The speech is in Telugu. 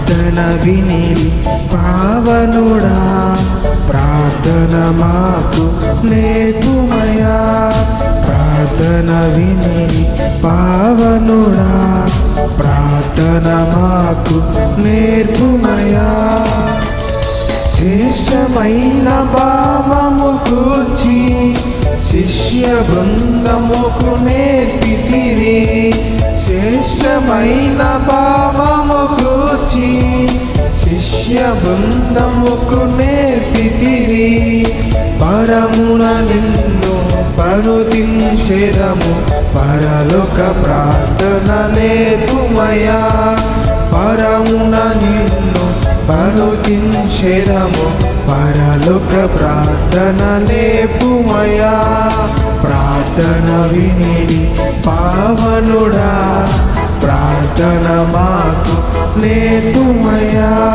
ప్రార్థన వినిడి పావనుడా, ప్రార్థన మాకు నేర్పుమయా. ప్రార్థన వినిడి పావనుడా, ప్రార్థన మాకు నేర్పుమయా. శ్రేష్టమైన భావము కూర్చి శిష్య బృందముకు నేర్పితివి. శ్రేష్టమైన భావము కూర్చి శిష్య బృందముకు నేర్పితివి. పరమున నిన్ను పనుతించెదము, పరలోక ప్రార్థన నేర్పుమయా. పరమున నిన్ను పనుతించెదము, పరలోక ప్రార్థన నేర్పుమయా. ప్రార్థన వినిడి పావనుడా, ప్రార్థన మాకు నేర్పుమయా.